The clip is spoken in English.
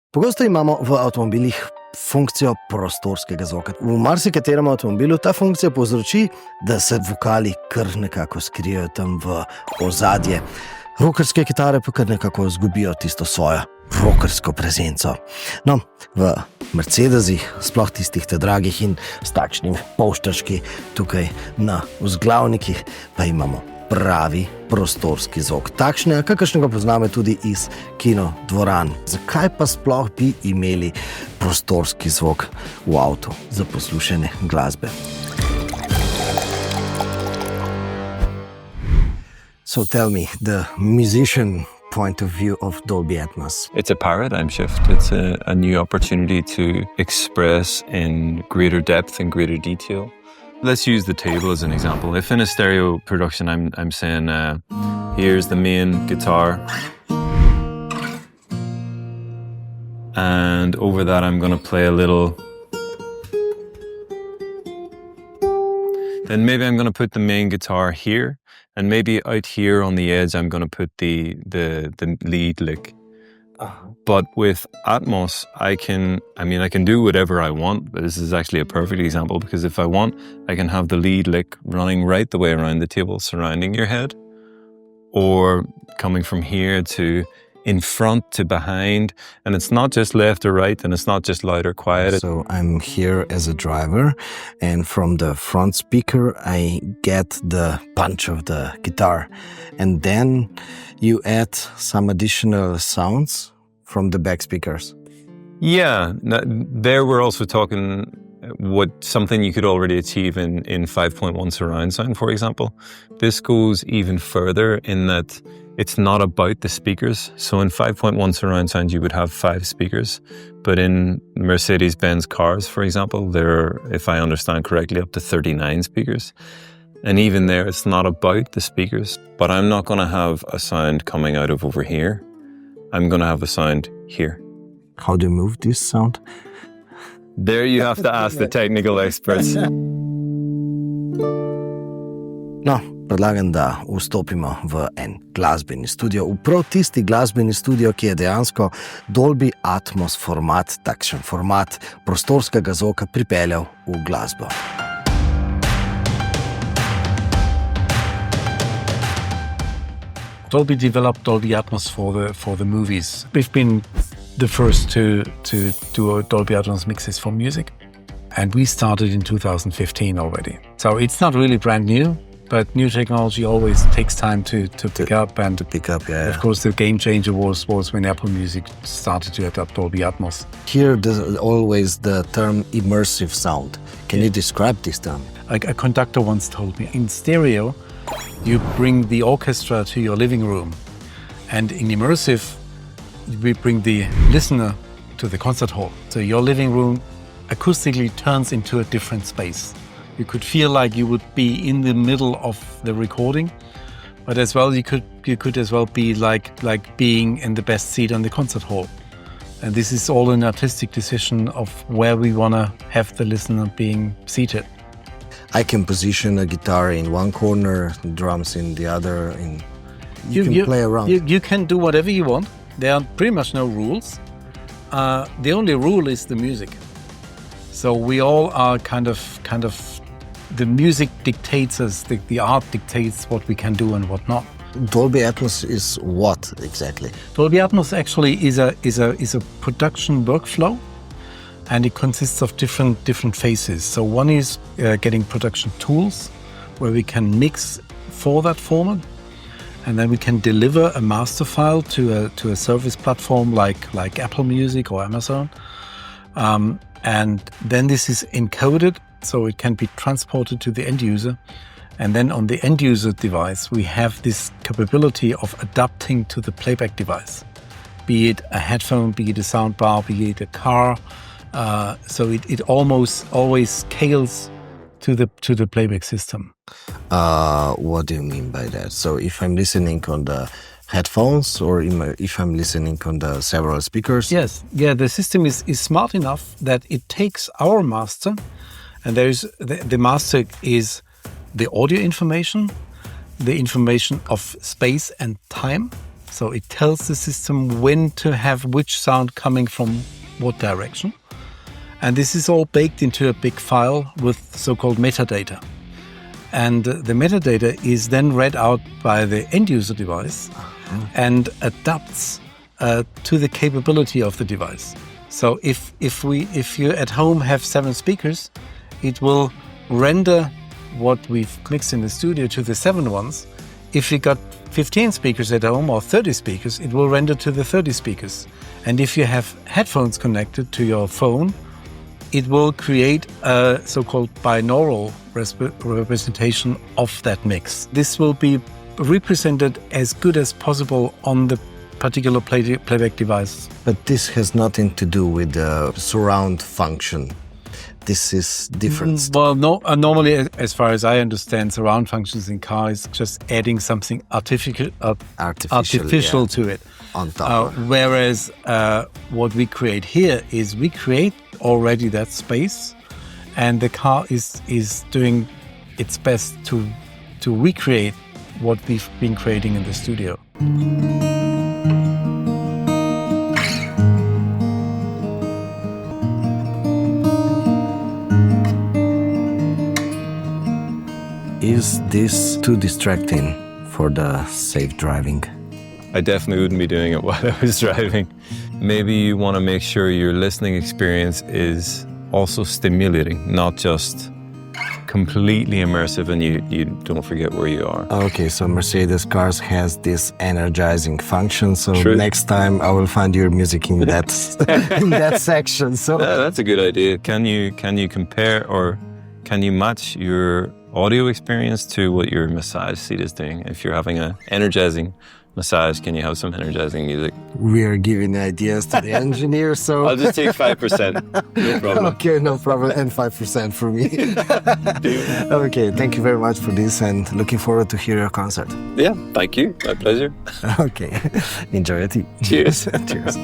Pogosto imamo v avtomobilih funkcijo prostorskega zvoka. V marsikaterem avtomobilu ta funkcija povzroči, da se vokali kar nekako skrijejo tam v ozadje. Rokerske kitare pa kar nekako izgubijo tisto svojo rokersko prezenco. No, v Mercedesih, sploh tistih te dragih in s takšnimi polštački tukaj na vzglavnikih, pa imamo pravi prostorski zvok. Takšne, kakršnega poznamo tudi iz kinodvoran. Zakaj pa sploh bi imeli prostorski zvok v avtu za poslušanje glasbe? So tell me, the musician point of view of Dolby Atmos. It's a paradigm shift. It's a new opportunity to express in greater depth and greater detail. Let's use the table as an example. If in a stereo production I'm saying, here's the main guitar, and over that I'm going to play a little, then maybe I'm going to put the main guitar here, and maybe out here on the edge I'm going to put the lead lick. But with Atmos, I can do whatever I want, but this is actually a perfect example because if I want, I can have the lead lick running right the way around the table, surrounding your head, or coming from here to in front to behind, and it's not just left or right, and it's not just loud or quiet. So I'm here as a driver, and from the front speaker I get the punch of the guitar, and then you add some additional sounds from the back speakers. Yeah, there we're also talking something you could already achieve in 5.1 surround sound, for example. This goes even further in that it's not about the speakers. So in 5.1 surround sound, you would have 5 speakers. But in Mercedes-Benz cars, for example, there are, if I understand correctly, up to 39 speakers. And even there, it's not about the speakers. But I'm not going to have a sound coming out of over here. I'm going to have a sound here. How do you move this sound? There you have to ask the technical experts. No, predlagam, da vstopimo v en glasbeni studio, v prav tisti glasbeni studio, ki je dejansko Dolby Atmos format, takšen format prostorskega zvoka pripeljal v glasbo. Dolby developed Dolby Atmos for the movies. We've been the first to do Dolby Atmos mixes for music, and we started in 2015 already. So it's not really brand new, but new technology always takes time to pick up. And to pick up, yeah. Of course, the game changer was when Apple Music started to adopt Dolby Atmos. Here, there's always the term immersive sound. Can you describe this term? Like a conductor once told me, in stereo, you bring the orchestra to your living room, and in immersive, we bring the listener to the concert hall. So your living room acoustically turns into a different space. You could feel like you would be in the middle of the recording, but as well you could as well be like being in the best seat on the concert hall. And this is all an artistic decision of where we want to have the listener being seated. I can position a guitar in one corner, drums in the other. You can play around. You can do whatever you want. There are pretty much no rules. The only rule is the music. So we all are kind of the music dictates us. The art dictates what we can do and what not. Dolby Atmos is what exactly? Dolby Atmos actually is a production workflow. And it consists of different phases. So one is getting production tools where we can mix for that format, and then we can deliver a master file to a service platform like Apple Music or Amazon. And then this is encoded, so it can be transported to the end user. And then on the end user device, we have this capability of adapting to the playback device, be it a headphone, be it a soundbar, be it a car. So it almost always scales to the playback system. What do you mean by that? So if I'm listening on the headphones or if I'm listening on the several speakers? Yes, yeah. The system is smart enough that it takes our master, and there's the master is the audio information, the information of space and time. So it tells the system when to have which sound coming from what direction. And this is all baked into a big file with so-called metadata. And the metadata is then read out by the end-user device and adapts to the capability of the device. So if you at home have 7 speakers, it will render what we've mixed in the studio to the 7 ones. If you got 15 speakers at home or 30 speakers, it will render to the 30 speakers. And if you have headphones connected to your phone, it will create a so-called binaural representation of that mix. This will be represented as good as possible on the particular playback device. But this has nothing to do with the surround function. This is different. Well, no. Normally, as far as I understand, surround functions in car is just adding something artificial to it. On top. Whereas what we create here is we create already that space, and the car is doing its best to recreate what we've been creating in the studio. Is this too distracting for the safe driving? I definitely wouldn't be doing it while I was driving. Maybe you want to make sure your listening experience is also stimulating, not just completely immersive and you don't forget where you are. Okay, so Mercedes cars has this energizing function. So True. Next time I will find your music in that in that section. So That's a good idea. Can you compare or can you match your audio experience to what your massage seat is doing? If you're having an energizing massage, can you have some energizing music? we are giving ideas to the engineer. So I'll just take 5%. No problem. Okay, no problem, and 5% for me. Okay, thank you very much for this, and looking forward to hear your concert. Yeah, thank you. My pleasure. Okay, enjoy it. Cheers. Cheers.